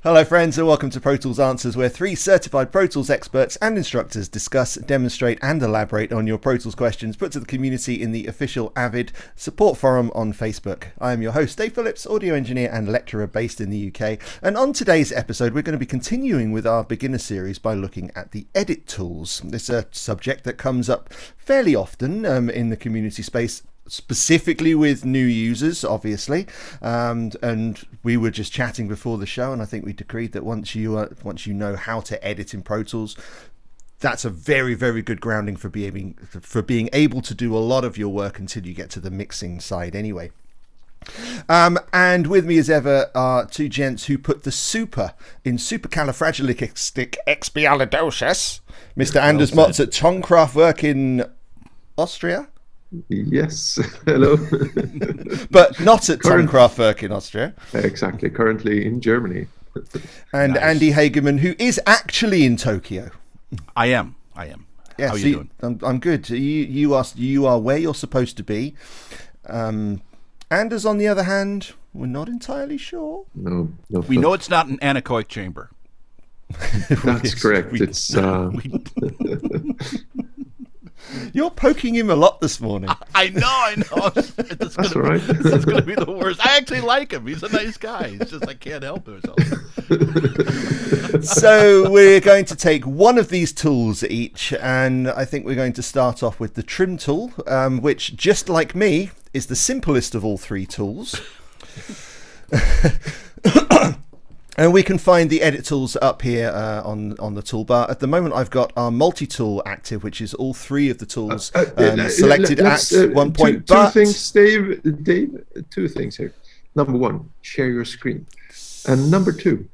Hello friends and welcome to Pro Tools Answers, where three certified Pro Tools experts and instructors discuss, demonstrate and elaborate on your Pro Tools questions put to the community in the official Avid support forum on Facebook. I am your host Dave Phillips, audio engineer and lecturer based in the UK, and on today's episode we're going to be continuing with our beginner series by looking at the edit tools. This is a subject that comes up fairly often in the community space, specifically with new users, obviously, and we were just chatting before the show, and I think we decreed that once you know how to edit in Pro Tools, that's a very, very good grounding for being able to do a lot of your work until you get to the mixing side anyway. And with me as ever are two gents who put the super in supercalifragilisticexpialidocious, Mr. Anders Motz at Tonkraftwerk in Austria. Yes, hello. But not at Tonkraftwerk in Austria. Exactly, currently in Germany. And nice. Andy Hageman, who is actually in Tokyo. I am. Yeah, how are you doing? I'm good. You are where you're supposed to be. Anders, on the other hand, we're not entirely sure. No. We know it's not an anechoic chamber. That's correct. You're poking him a lot this morning. I know. That's all right. This is going to be the worst. I actually like him. He's a nice guy. It's just I can't help myself. So we're going to take one of these tools each, and I think we're going to start off with the trim tool, which, just like me, is the simplest of all three tools. And we can find the edit tools up here on the toolbar. At the moment, I've got our multi-tool active, which is all three of the tools selected at one point. Two things, Dave. Two things here. Number one, share your screen. And number two,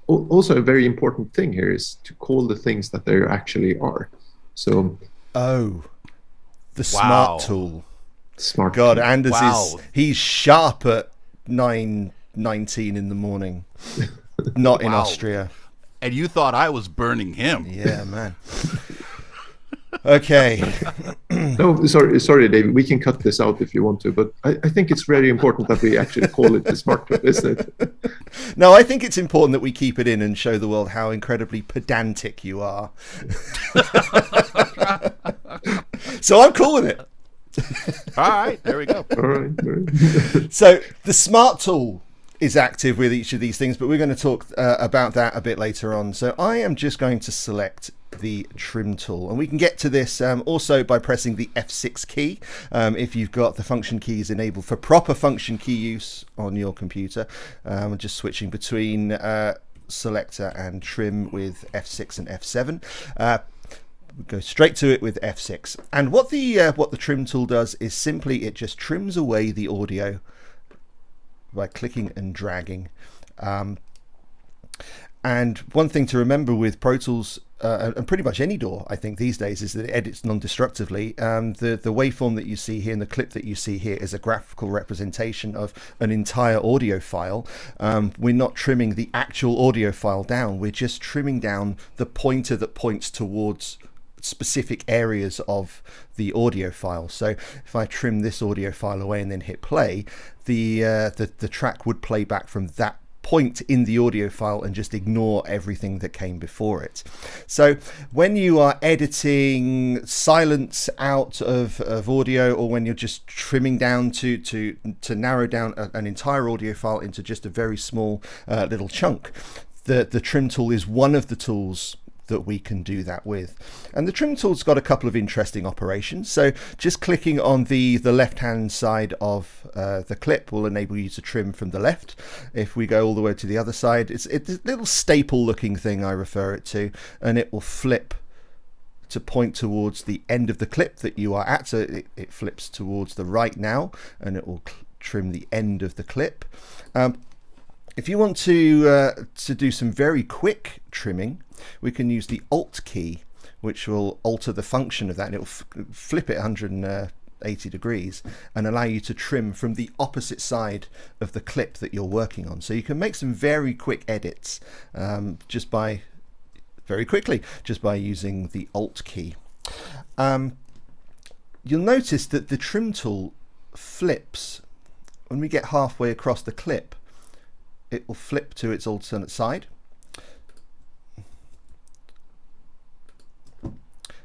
also a very important thing here is to call the things that they actually are. So. Oh, the smart tool. Smart. God, tool. Anders he's sharp at 9:19 in the morning, not in Austria. And you thought I was burning him. Yeah, man. Okay. No, sorry, David. We can cut this out if you want to, but I think it's very important that we actually call it the smart tool, isn't it? No, I think it's important that we keep it in and show the world how incredibly pedantic you are. So I'm cool with it. All right, there we go. All right. So the smart tool is active with each of these things, but we're going to talk about that a bit later on. So I am just going to select the trim tool, and we can get to this also by pressing the F6 key if you've got the function keys enabled for proper function key use on your computer. Just switching between selector and trim with F6 and F7. We go straight to it with F6, and what the trim tool does is simply it just trims away the audio by clicking and dragging. And one thing to remember with Pro Tools and pretty much any DAW, I think these days, is that it edits non-destructively. The waveform that you see here and the clip that you see here is a graphical representation of an entire audio file. We're not trimming the actual audio file down, we're just trimming down the pointer that points towards specific areas of the audio file. So if I trim this audio file away and then hit play, the track would play back from that point in the audio file and just ignore everything that came before it. So when you are editing silence out of audio, or when you're just trimming down to narrow down an entire audio file into just a very small little chunk, the trim tool is one of the tools that we can do that with. And the trim tool's got a couple of interesting operations. So just clicking on the left hand side of the clip will enable you to trim from the left. If we go all the way to the other side, it's a little staple looking thing, I refer it to, and it will flip to point towards the end of the clip that you are at. So it flips towards the right now, and it will trim the end of the clip. If you want to do some very quick trimming, we can use the Alt key, which will alter the function of that, and it will flip it 180 degrees and allow you to trim from the opposite side of the clip that you're working on. So you can make some very quick edits just by using the Alt key. You'll notice that the trim tool flips when we get halfway across the clip. it will flip to its alternate side.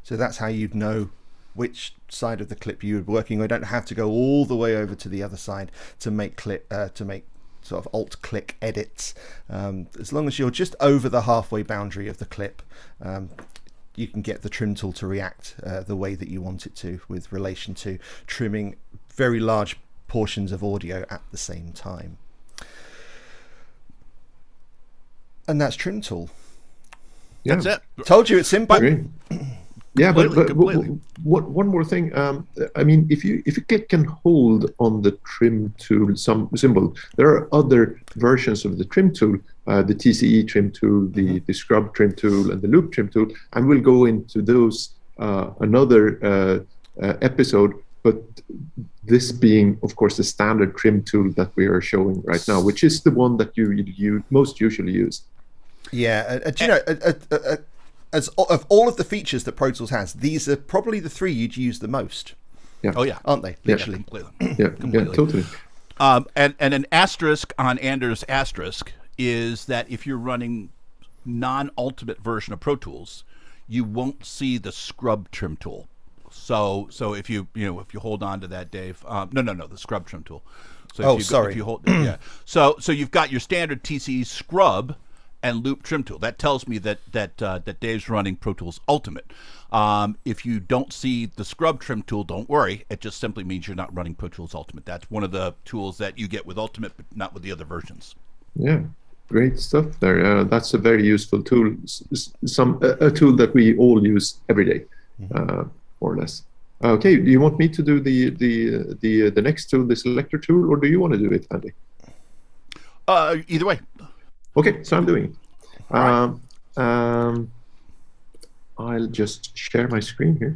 So that's how you'd know which side of the clip you were working on. You don't have to go all the way over to the other side to make sort of alt-click edits. As long as you're just over the halfway boundary of the clip, you can get the trim tool to react the way that you want it to with relation to trimming very large portions of audio at the same time. And that's trim tool. Yeah. That's it. Told you it's simple. Great. Yeah, Completely. one more thing. I mean, if you click and hold on the trim tool symbol, there are other versions of the trim tool, the TCE trim tool, the scrub trim tool, and the loop trim tool, and we'll go into those another episode. But this being, of course, the standard trim tool that we are showing right now, which is the one that you most usually use. Yeah, of all of the features that Pro Tools has, these are probably the three you'd use the most. Yeah. Oh yeah, aren't they? Literally. completely. Yeah, Completely. totally. And an asterisk on Anders' asterisk is that if you're running non-ultimate version of Pro Tools, you won't see the scrub trim tool. So if you hold on to that, Dave. The scrub trim tool. So sorry. If you hold, yeah. So you've got your standard TCE scrub and loop trim tool. That tells me that Dave's running Pro Tools Ultimate. If you don't see the scrub trim tool, don't worry. It just simply means you're not running Pro Tools Ultimate. That's one of the tools that you get with Ultimate, but not with the other versions. Yeah, great stuff there. That's a very useful tool. A tool that we all use every day, more or less. Okay, do you want me to do the next tool, the selector tool, or do you want to do it, Andy? Either way. Okay, so I'm doing it. All right. I'll just share my screen here.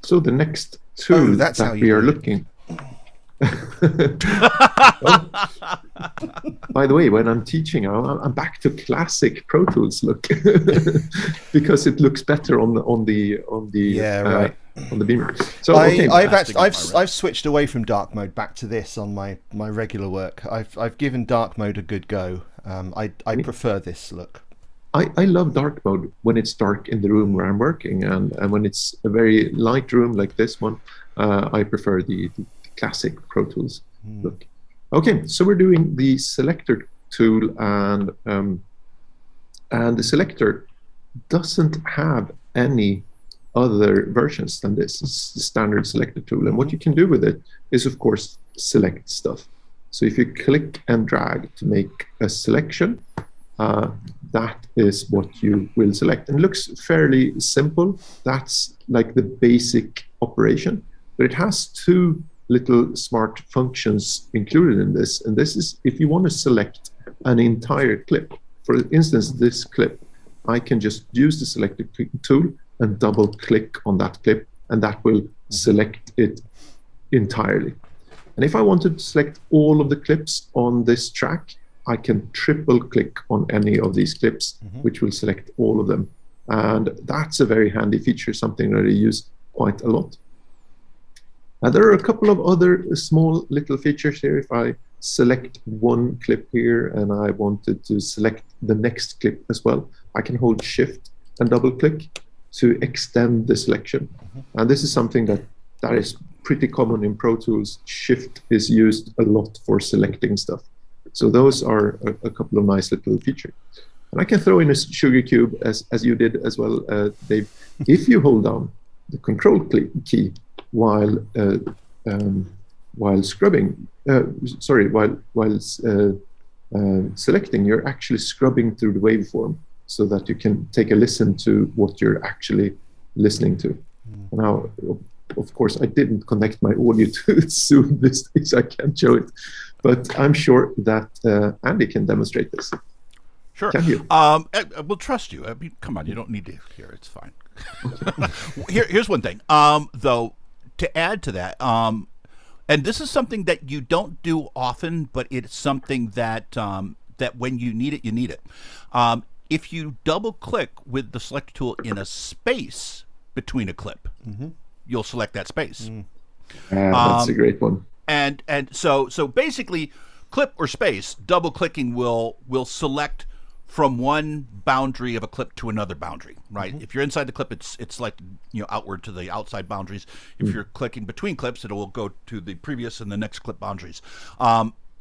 So the next tool that's how that you we are do it. looking. By the way, when I'm teaching, I'm back to classic Pro Tools look because it looks better on the on the Beamer. So okay. I've switched away from dark mode back to this on my regular work. I've given dark mode a good go. I prefer this look. I love dark mode when it's dark in the room where I'm working, and when it's a very light room like this one, I prefer the classic Pro Tools look. Okay, so we're doing the selector tool, and the selector doesn't have any other versions than this. It's the standard selector tool, and what you can do with it is, of course, select stuff. So if you click and drag to make a selection, that is what you will select. And it looks fairly simple. That's like the basic operation, but it has two little smart functions included in this. And this is if you want to select an entire clip. For instance, this clip, I can just use the selector tool and double click on that clip, and that will select it entirely. And if I wanted to select all of the clips on this track, I can triple click on any of these clips, which will select all of them. And that's a very handy feature, something that I use quite a lot. And there are a couple of other small little features here. If I select one clip here and I wanted to select the next clip as well, I can hold Shift and double click to extend the selection. And this is something that is pretty common in Pro Tools. Shift is used a lot for selecting stuff. So those are a couple of nice little features. And I can throw in a sugar cube as you did as well, Dave. If you hold down the control key while scrubbing, while selecting, you're actually scrubbing through the waveform so that you can take a listen to what you're actually listening to. Now, of course, I didn't connect my audio to Zoom this day, so I can't show it. But I'm sure that Andy can demonstrate this. Sure. Can you? We'll trust you. I mean, come on, you don't need to hear. It's fine. Here's one thing, though, to add to that, and this is something that you don't do often, but it's something that that when you need it, you need it. If you double click with the selector tool in a space between a clip, you'll select that space. That's a great one. And so basically, clip or space, double clicking will select from one boundary of a clip to another boundary, right? If you're inside the clip, it's like, outward to the outside boundaries. If you're clicking between clips, it will go to the previous and the next clip boundaries.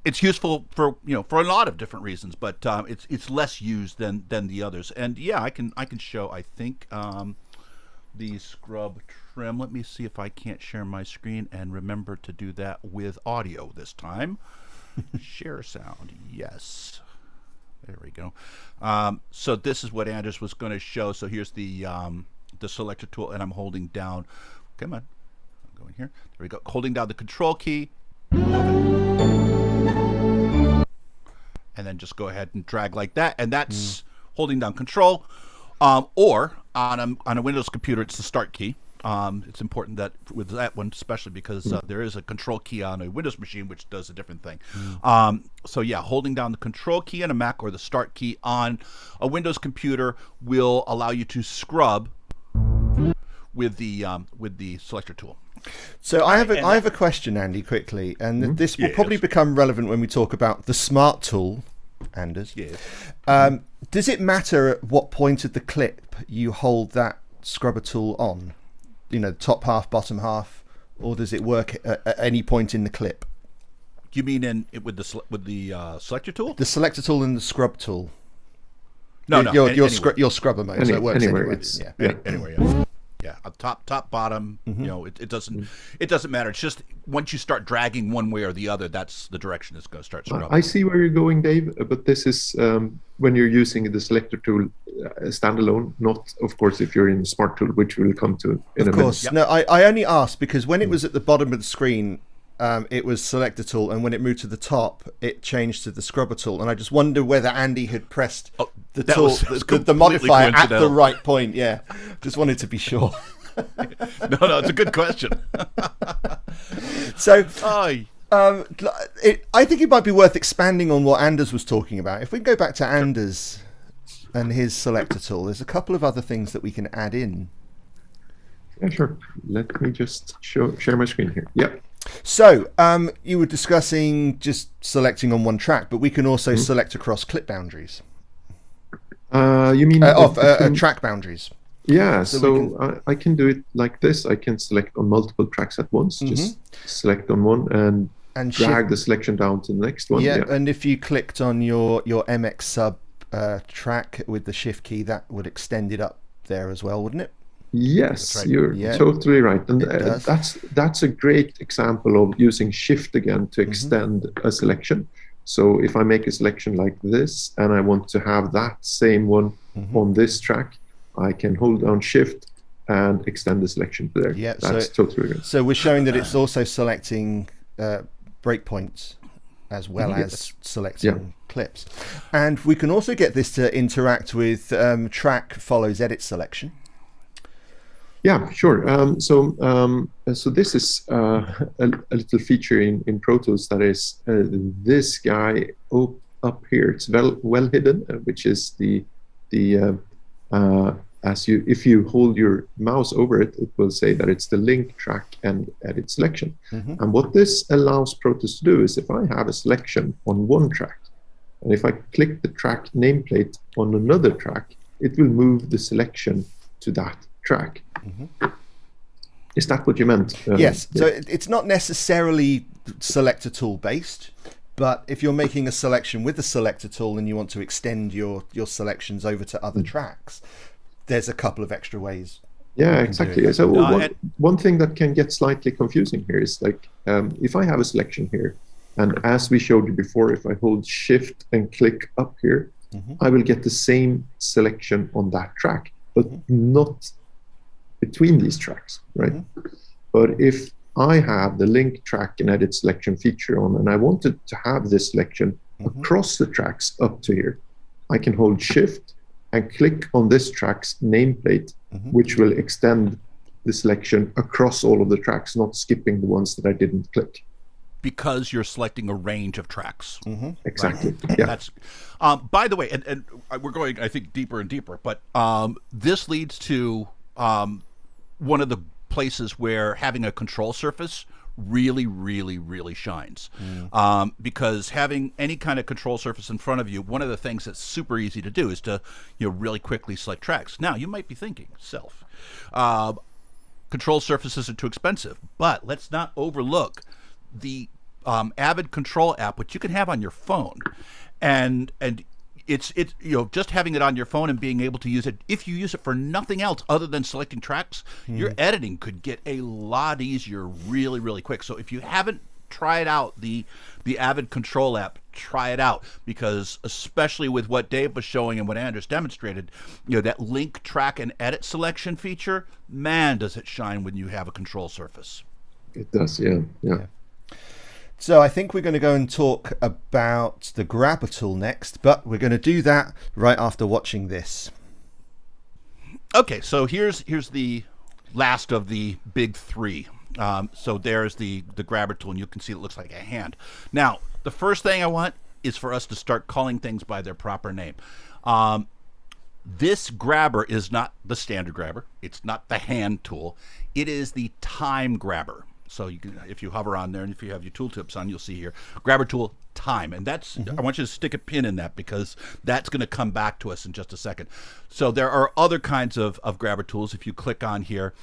It's useful for a lot of different reasons, but it's less used than the others. And yeah, I can show, I think, the scrub trim. Let me see if I can't share my screen and remember to do that with audio this time. Share sound, yes. There we go. So this is what Anders was going to show. So here's the selector tool, and I'm holding down. Come on, I'm going here. There we go. Holding down the control key, and then just go ahead and drag like that, and that's holding down control. Or on a Windows computer, it's the start key. It's important that with that one, especially because there is a control key on a Windows machine which does a different thing. So yeah, holding down the control key on a Mac or the start key on a Windows computer will allow you to scrub with the selector tool. So I have a question, Andy, quickly, and this will probably become relevant when we talk about the Smart tool, Anders. Yes. Does it matter at what point of the clip you hold that scrubber tool on? Top half, bottom half, or does it work at any point in the clip? You mean with the selector tool? The selector tool and the scrub tool. No, your scrubber mode, so it works anywhere. Anywhere. Yeah, top, bottom. It doesn't matter. It's just once you start dragging one way or the other, that's the direction it's going to start scrubbing. I see where you're going, Dave, but this is when you're using the selector tool standalone, not, of course, if you're in Smart tool, which we'll come to in a minute. Of course. Yep. No, I only asked because when it was at the bottom of the screen, it was selector tool, and when it moved to the top, it changed to the scrubber tool. And I just wonder whether Andy had pressed the tool, the modifier at the right point. Yeah, just wanted to be sure. No, it's a good question. So, I think it might be worth expanding on what Anders was talking about. If we go back to Anders and his selector tool, there's a couple of other things that we can add in. Yeah, sure. Let me just share my screen here. Yeah. So you were discussing just selecting on one track, but we can also select across clip boundaries. You mean track boundaries? Yeah, so I can do it like this. I can select on multiple tracks at once. Just select on one and drag the selection down to the next one. Yeah, and if you clicked on your MX sub track with the shift key, that would extend it up there as well, wouldn't it? Yes, right. You're totally right, and that's a great example of using shift again to extend a selection. So if I make a selection like this and I want to have that same one on this track, I can hold down shift and extend the selection to there. Yeah, that's totally right. So we're showing that it's also selecting breakpoints as well as selecting clips, and we can also get this to interact with track follows edit selection. Yeah, sure. So this is a little feature in Pro Tools that is this guy up here. It's well hidden, which is if you hold your mouse over it, it will say that it's the link, track, and edit selection. And what this allows Pro Tools to do is if I have a selection on one track, and if I click the track nameplate on another track, it will move the selection to that track. Is that what you meant? Yes. So it's not necessarily selector tool based, but if you're making a selection with the selector tool and you want to extend your selections over to other tracks, there's a couple of extra ways. Yeah, exactly. So one thing that can get slightly confusing here is like if I have a selection here, and as we showed you before, if I hold shift and click up here, I will get the same selection on that track, but not between these tracks, right? But if I have the link, track, and edit selection feature on, and I wanted to have this selection across the tracks up to here, I can hold shift and click on this track's nameplate, which will extend the selection across all of the tracks, not skipping the ones that I didn't click. Because you're selecting a range of tracks. Exactly. Right? Yeah. That's. By the way, and we're going, I think, deeper and deeper, but this leads to one of the places where having a control surface really, really, really shines. Because having any kind of control surface in front of you, one of the things that's super easy to do is to really quickly select tracks. Now, you might be thinking, control surfaces are too expensive, but let's not overlook the Avid Control app, which you can have on your phone, and it's just having it on your phone and being able to use it. If you use it for nothing else other than selecting tracks, your editing could get a lot easier really, really quick. So if you haven't tried out the Avid Control app, try it out, because especially with what Dave was showing and what Anders demonstrated, that link, track, and edit selection feature, man, does it shine when you have a control surface. It does, yeah. So I think we're going to go and talk about the grabber tool next, but we're going to do that right after watching this. Okay, so here's the last of the big three. So there's the grabber tool, and you can see it looks like a hand. Now, the first thing I want is for us to start calling things by their proper name. This grabber is not the standard grabber. It's not the hand tool. It is the time grabber. So you can, if you hover on there, and if you have your tooltips on, you'll see here, grabber tool time. And that's, I want you to stick a pin in that, because that's going to come back to us in just a second. So there are other kinds of grabber tools. If you click on here,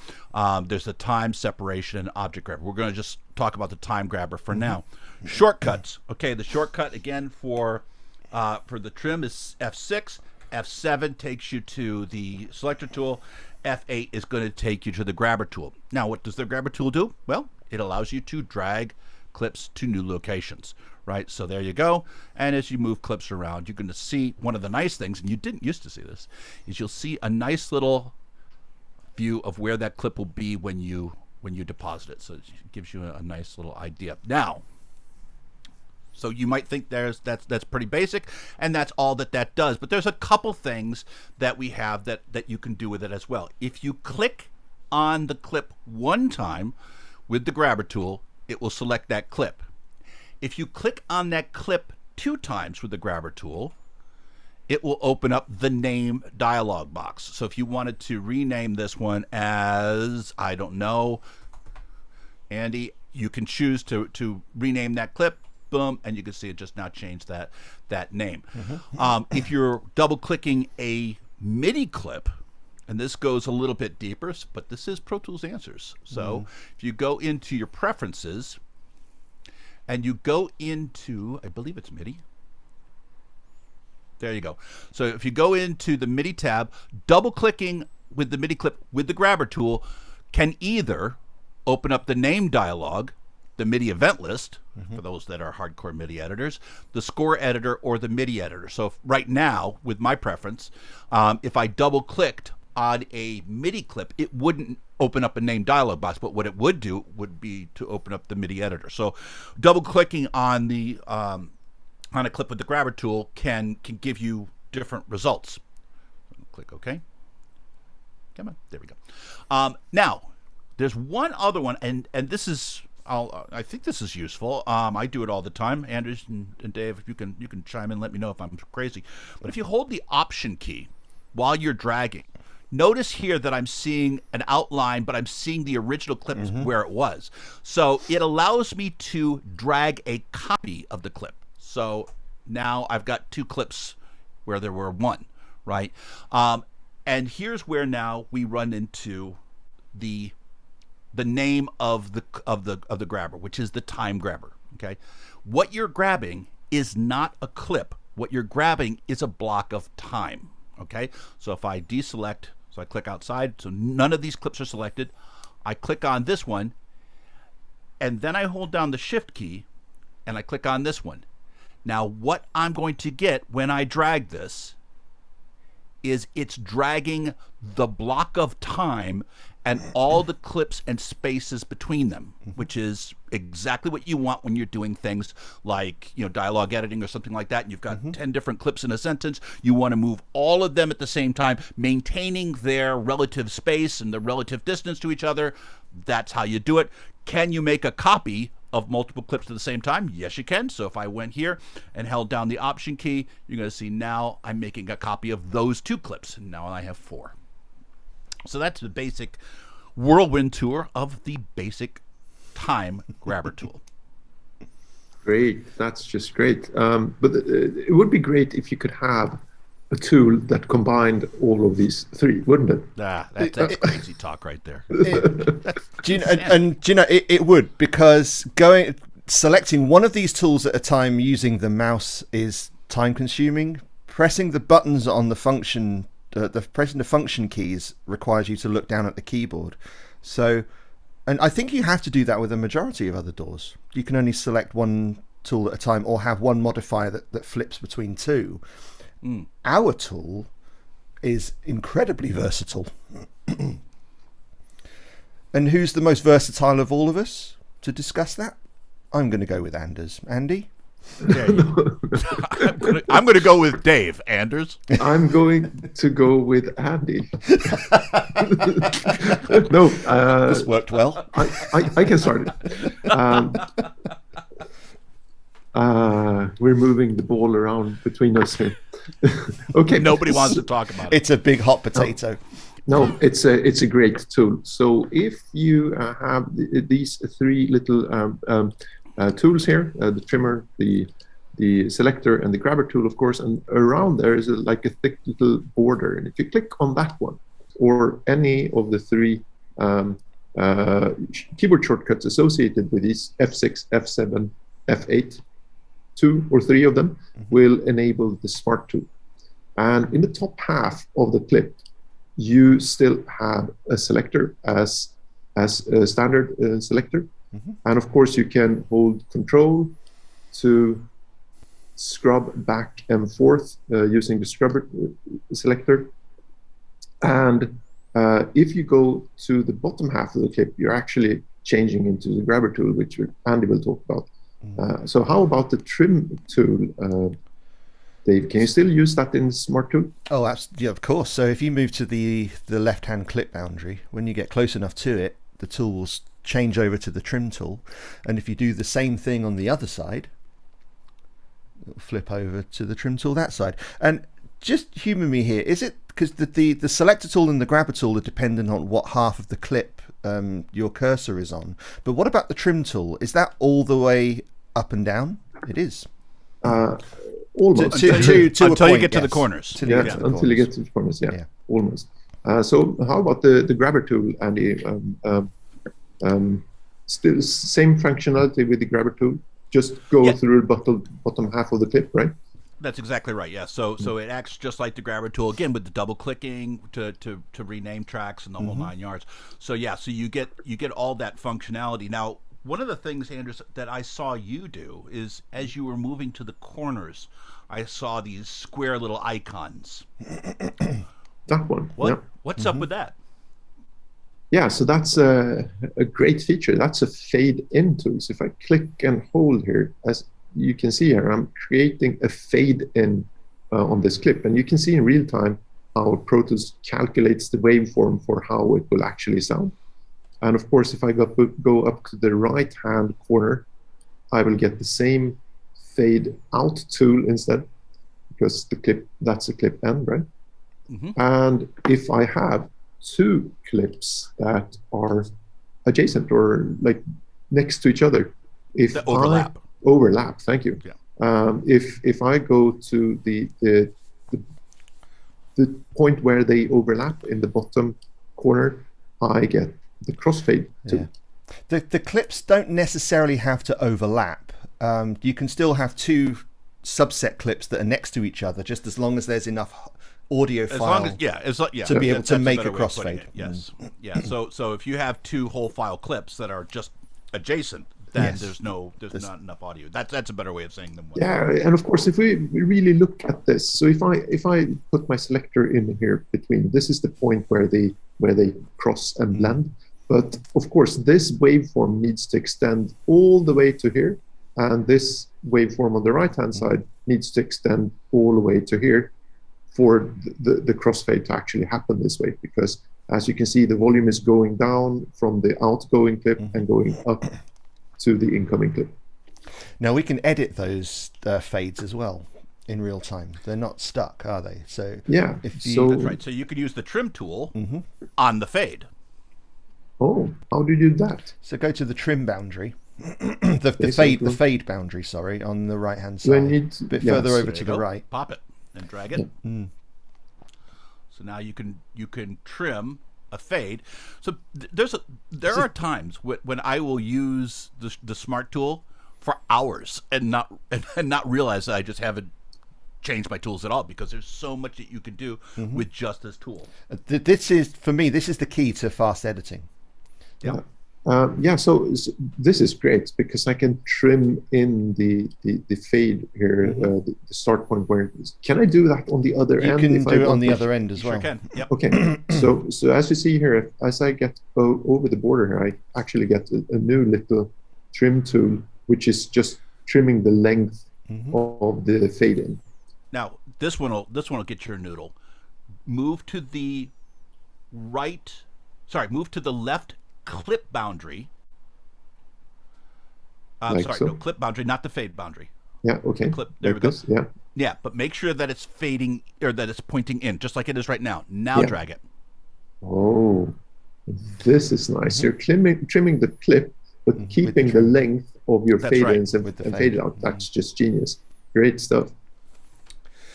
there's the time, separation, and object grabber. We're going to just talk about the time grabber for now. Shortcuts. Okay, the shortcut again for the trim is F6. F7 takes you to the selector tool. F8 is going to take you to the grabber tool. Now, what does the grabber tool do? Well, it allows you to drag clips to new locations, right? So there you go. And as you move clips around, you're going to see one of the nice things, and you didn't used to see this, is you'll see a nice little view of where that clip will be when you deposit it. So it gives you a nice little idea. Now, so you might think that's pretty basic, and that's all that does. But there's a couple things that we have that you can do with it as well. If you click on the clip one time with the grabber tool, it will select that clip. If you click on that clip two times with the grabber tool, it will open up the name dialog box. So if you wanted to rename this one as, I don't know, Andy, you can choose to rename that clip. Boom, and you can see it just now changed that name. If you're double clicking a MIDI clip, and this goes a little bit deeper, but this is Pro Tools Answers. So if you go into your preferences and you go into, I believe it's MIDI. There you go. So if you go into the MIDI tab, double clicking with the MIDI clip with the grabber tool can either open up the name dialog, the MIDI event list, for those that are hardcore MIDI editors, the score editor, or the MIDI editor. So right now, with my preference, if I double clicked on a MIDI clip, it wouldn't open up a name dialog box, but what it would do would be to open up the MIDI editor. So double clicking on the on a clip with the grabber tool can give you different results. Click OK. Come on, there we go. Now, there's one other one, and this is, I think this is useful. I do it all the time. Anders and Dave, you can chime in, let me know if I'm crazy. But if you hold the Option key while you're dragging, notice here that I'm seeing an outline, but I'm seeing the original clip where it was. So it allows me to drag a copy of the clip. So now I've got two clips where there were one, right? And here's where now we run into the name of the grabber, which is the time grabber. Okay, what you're grabbing is not a clip. What you're grabbing is a block of time. Okay, so if I deselect, so I click outside, so none of these clips are selected. I click on this one, and then I hold down the Shift key, and I click on this one. Now, what I'm going to get when I drag this is it's dragging the block of time and all the clips and spaces between them, which is exactly what you want when you're doing things like, dialogue editing or something like that. And you've got 10 different clips in a sentence. You want to move all of them at the same time, maintaining their relative space and the relative distance to each other. That's how you do it. Can you make a copy of multiple clips at the same time? Yes, you can. So if I went here and held down the Option key, you're going to see now I'm making a copy of those two clips. And now I have 4. So that's the basic whirlwind tour of the basic time grabber tool. Great, that's just great. But it would be great if you could have a tool that combined all of these three, wouldn't it? That's crazy talk right there. Do you know, it would, because selecting one of these tools at a time using the mouse is time consuming. Pressing the buttons on the function, pressing the function keys requires you to look down at the keyboard. So, and I think you have to do that with a majority of other doors. You can only select one tool at a time or have one modifier that flips between two. Our tool is incredibly versatile. And who's the most versatile of all of us to discuss that? I'm going to go with Anders. Andy? I'm going to go with Dave. Anders? I'm going to go with Andy. No. This worked well. I can start it. We're moving the ball around between us here. Okay. Nobody wants to talk about it. It's a big hot potato. No, it's a great tool. So if you have these three little tools here, the trimmer, the selector, and the grabber tool, of course, and around there is like a thick little border. And if you click on that one, or any of the three keyboard shortcuts associated with these F6, F7, F8, 2 or 3 of them will enable the smart tool. And in the top half of the clip, you still have a selector as a standard selector. And of course, you can hold control to scrub back and forth using the scrubber selector. And if you go to the bottom half of the clip, you're actually changing into the grabber tool, which Andy will talk about. So how about the trim tool? Dave, can you still use that in Smart Tool? Oh, yeah, of course. So if you move to the left-hand clip boundary, when you get close enough to it, the tool will change over to the trim tool. And if you do the same thing on the other side, it'll flip over to the trim tool that side. And just humour me here, is it because the selector tool and the grabber tool are dependent on what half of the clip your cursor is on? But what about the trim tool? Is that all the way up and down? It is. Almost. Until you get to the corners. Until you get to the corners, almost. So how about the grabber tool, Andy? Still same functionality with the grabber tool, just go through the bottom half of the clip, right? That's exactly right. Yeah. So it acts just like the grabber tool again with the double clicking to rename tracks and the whole 9 yards. So so you get all that functionality. Now, one of the things, Anders, that I saw you do is as you were moving to the corners, I saw these square little icons. That one. What's up with that? Yeah, so that's a great feature. That's a fade in tool. So if I click and hold here, as you can see here, I'm creating a fade in on this clip. And you can see in real time how Pro Tools calculates the waveform for how it will actually sound. And of course, if I go up to the right-hand corner, I will get the same fade out tool instead, because that's a clip end, right? And if I have two clips that are adjacent or like next to each other, if overlap, thank you. Yeah. If I go to the point where they overlap in the bottom corner, I get the crossfade too. Yeah. The clips don't necessarily have to overlap. You can still have two subset clips that are next to each other, just as long as there's enough audio file to be able to make a crossfade. Yes. Yeah. So if you have two whole file clips that are just adjacent, then there's not enough audio. That's a better way of saying them. Yeah, and of course, if we really look at this, so if I put my selector in here between, this is the point where they cross and blend. But of course, this waveform needs to extend all the way to here, and this waveform on the right-hand side needs to extend all the way to here for the crossfade to actually happen this way. Because as you can see, the volume is going down from the outgoing clip and going up to the incoming clip. Now we can edit those fades as well in real time. They're not stuck, are they? So that's right. So you could use the trim tool on the fade. Oh, How do you do that? So go to the trim boundary, Okay, the fade boundary, sorry, on the right hand Do I side. need to- A bit yeah, further so over There to you the go. right. Pop it and drag it. So now you can trim a fade. So there are times when I will use the Smart Tool for hours and not realize that I just haven't changed my tools at all, because there's so much that you can do with just this tool. This is, for me, this is the key to fast editing. Yeah. So this is great because I can trim in the fade here, the start point. Where can I do that on the other You end? can if I do it want on the to- other end as Sure well. can. Yep. Okay, so as you see here, as I get over the border here, I actually get a new little trim tool, which is just trimming the length of the fade in. Now this one will get your noodle. Move to the right. Sorry, move to the left clip boundary. Like so? No, clip boundary, not the fade boundary. Yeah, okay. Clip. There like we go. this, yeah. Yeah, but make sure that it's fading, or that it's pointing in, just like it is right now. Now Yeah. drag it. Oh, this is nice. You're trimming the clip, but keeping the trim. length of your That's fade right. ins and With the fade fade. out. That's just genius. Great stuff.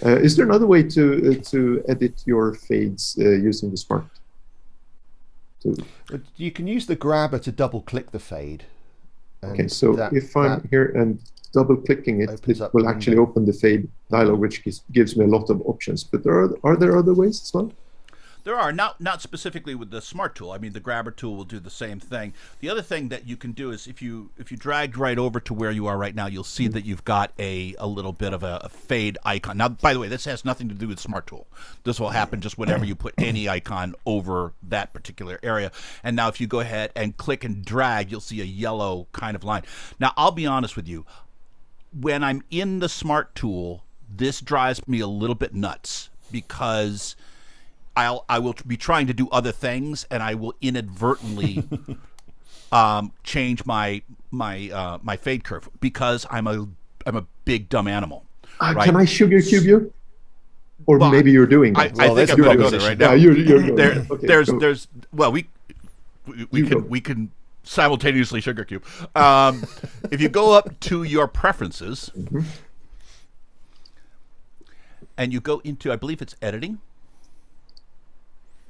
Is there another way to edit your fades using the Smart Tool? But you can use the grabber to double click the fade. Okay, And so that- if I'm that- here and double clicking it, opens it up will the actually window. open the fade dialog, which gives me a lot of options. But are there other ways as well? There are, not specifically with the Smart Tool. I mean, the grabber tool will do the same thing. The other thing that you can do is if you drag right over to where you are right now, you'll see that you've got a little bit of a fade icon. Now, by the way, this has nothing to do with Smart Tool. This will happen just whenever you put any icon over that particular area. And now if you go ahead and click and drag, you'll see a yellow kind of line. Now, I'll be honest with you. When I'm in the Smart Tool, this drives me a little bit nuts, because I will be trying to do other things, and I will inadvertently change my fade curve, because I'm a big dumb animal. Right? Can I sugar cube you? Or Well, maybe you're doing I that. think there's I'm a going to go proposition. there right now. Yeah, you're going. There, Okay, there's go. well, we can simultaneously sugar cube. If you go up to your preferences and you go into, I believe it's editing.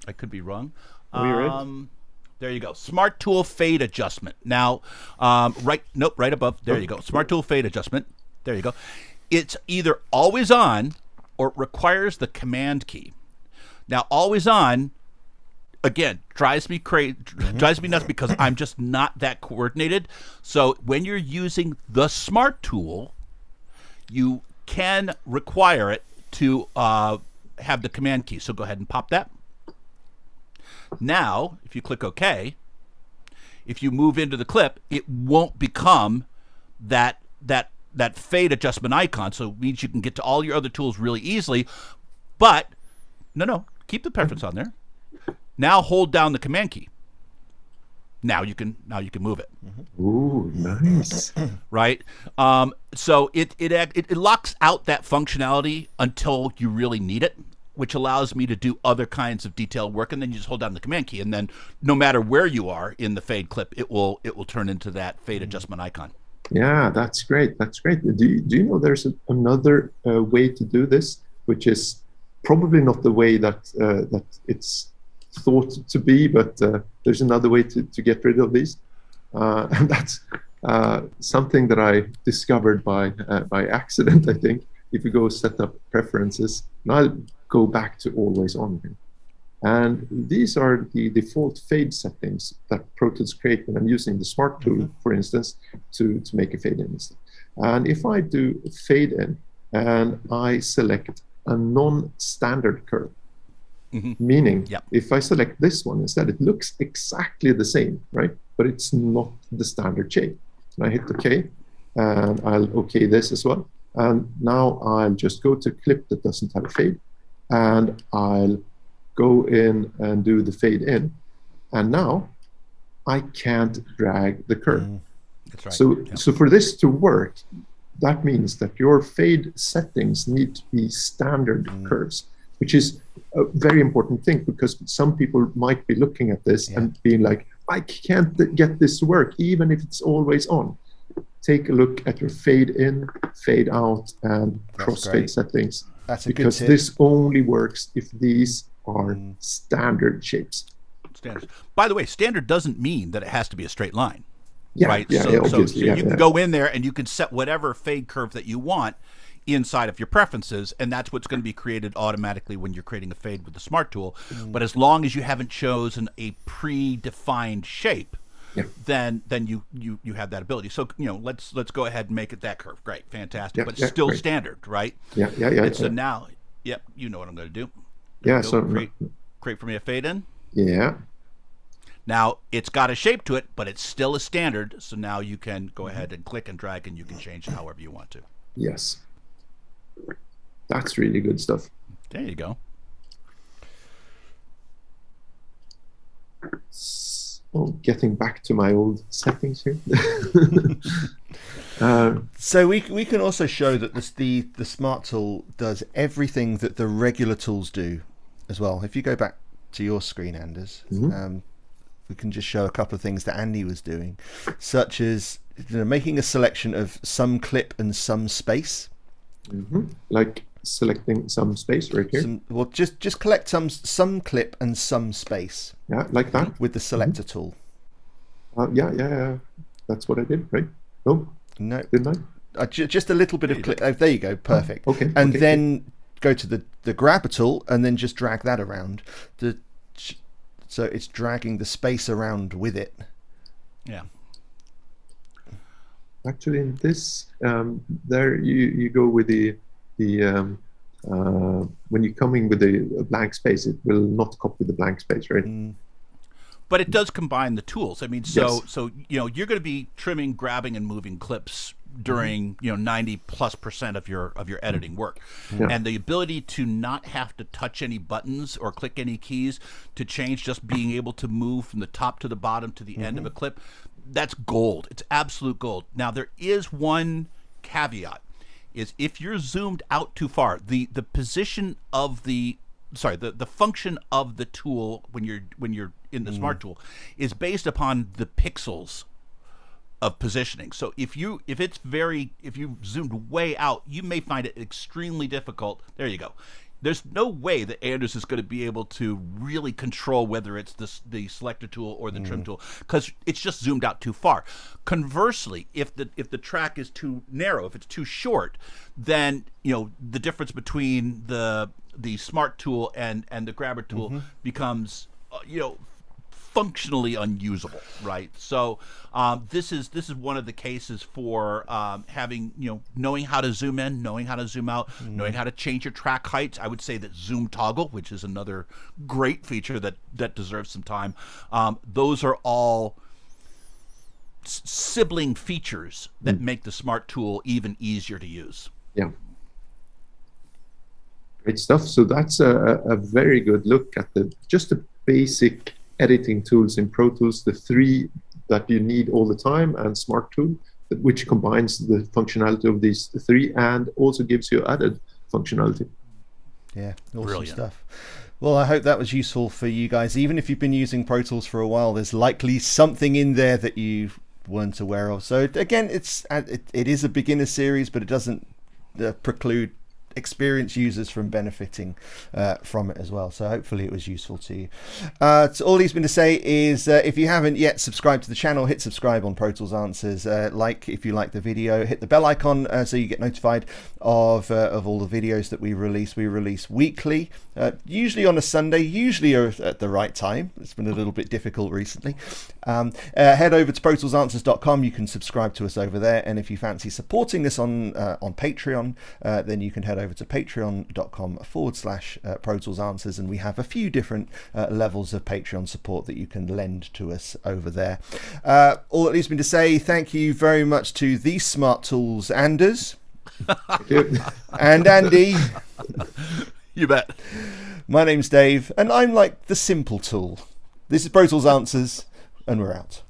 I could be wrong. You're in. There you go. Smart Tool fade adjustment. Now, right above. There you go. Smart Tool fade adjustment. There you go. It's either always on or it requires the command key. Now, always on, again, drives me nuts, because I'm just not that coordinated. So when you're using the Smart Tool, you can require it to have the command key. So go ahead and pop that. Now, if you click OK, if you move into the clip, it won't become that fade adjustment icon. So it means you can get to all your other tools really easily. But no, keep the preference on there. Now hold down the command key. Now you can move it. Ooh, nice. Right? So it locks out that functionality until you really need it, which allows me to do other kinds of detailed work, and then you just hold down the command key, and then no matter where you are in the fade clip, it will turn into that fade adjustment icon. Yeah, that's great. That's great. Do you know there's another way to do this, which is probably not the way that it's thought to be, but there's another way to get rid of these, and that's something that I discovered by accident, I think. If you go set up preferences, and I'll go back to always on here. And these are the default fade settings that Pro Tools create when I'm using the Smart Tool, for instance, to make a fade in. And if I do fade in and I select a non-standard curve, meaning if I select this one instead, it looks exactly the same, right? But it's not the standard shape. And I hit OK, and I'll OK this as well. And now I'll just go to clip that doesn't have a fade, and I'll go in and do the fade in. And now I can't drag the curve. That's right. So for this to work, that means that your fade settings need to be standard curves, which is a very important thing, because some people might be looking at this and being like, I can't get this to work, even if it's always on. Take a look at your fade in, fade out, and crossfade settings. That's a because good tip. This only works if these are standard shapes. Standard. By the way, standard doesn't mean that it has to be a straight line. Yeah, right? Yeah, so obviously, you can go in there and you can set whatever fade curve that you want inside of your preferences, and that's what's going to be created automatically when you're creating a fade with the Smart Tool. But as long as you haven't chosen a predefined shape, then you have that ability. So let's go ahead and make it that curve. Great, fantastic, but still great. Standard, right? Yeah. And so now, you know what I'm going to do. So create for me a fade in. Yeah. Now it's got a shape to it, but it's still a standard. So now you can go ahead and click and drag, and you can change it however you want to. Yes. That's really good stuff. There you go. So, getting back to my old settings here. So we can also show that the Smart Tool does everything that the regular tools do as well. If you go back to your screen, Anders, we can just show a couple of things that Andy was doing, such as making a selection of some clip and some space. Like selecting some space right here. Just collect some clip and some space. Yeah, like that. With the Selector Tool. Yeah. That's what I did, right? No. Didn't I? Just a little bit of clip. Oh, there you go. Perfect. Okay. And then go to the grabber tool and then just drag that around. So it's dragging the space around with it. Yeah. Actually, in this, there you go with the when you come in with a blank space, it will not copy the blank space, right? But it does combine the tools. I mean, so you're going to be trimming, grabbing, and moving clips during 90+% of your editing work, and the ability to not have to touch any buttons or click any keys to change, just being able to move from the top to the bottom to the end of a clip, that's gold. It's absolute gold. Now there is one caveat: is if you're zoomed out too far, the position of the function of the tool when you're in the Smart Tool is based upon the pixels of positioning. So if you zoomed way out, you may find it extremely difficult. There you go. There's no way that Anders is going to be able to really control whether it's the Selector Tool or the Trim Tool, because it's just zoomed out too far. Conversely, if the track is too narrow, if it's too short, then the difference between the Smart Tool and the Grabber Tool becomes functionally unusable, right? So this is one of the cases for having knowing how to zoom in, knowing how to zoom out, knowing how to change your track heights. I would say that zoom toggle, which is another great feature that deserves some time. Those are all sibling features that make the Smart Tool even easier to use. Yeah. Great stuff. So that's a very good look at just the basic editing tools in Pro Tools, the three that you need all the time, and Smart Tool, which combines the functionality of these three and also gives you added functionality. Yeah, awesome stuff. Well, I hope that was useful for you guys. Even if you've been using Pro Tools for a while, there's likely something in there that you weren't aware of. So again, it is a beginner series, but it doesn't preclude experienced users from benefiting from it as well. So hopefully it was useful to you. So all he's been to say is if you haven't yet subscribed to the channel, hit subscribe on Pro Tools Answers. If you like the video, hit the bell icon so you get notified of all the videos that we release. We release weekly, usually on a Sunday, usually at the right time. It's been a little bit difficult recently. Head over to ProToolsAnswers.com. You can subscribe to us over there, and if you fancy supporting us on Patreon, then you can head over to patreon.com/Pro Tools Answers, and we have a few different levels of Patreon support that you can lend to us over there. All that leaves me to say thank you very much to these Smart Tools, Anders and Andy. You bet. My name's Dave, and I'm like the simple tool. This is Pro Tools Answers, and we're out.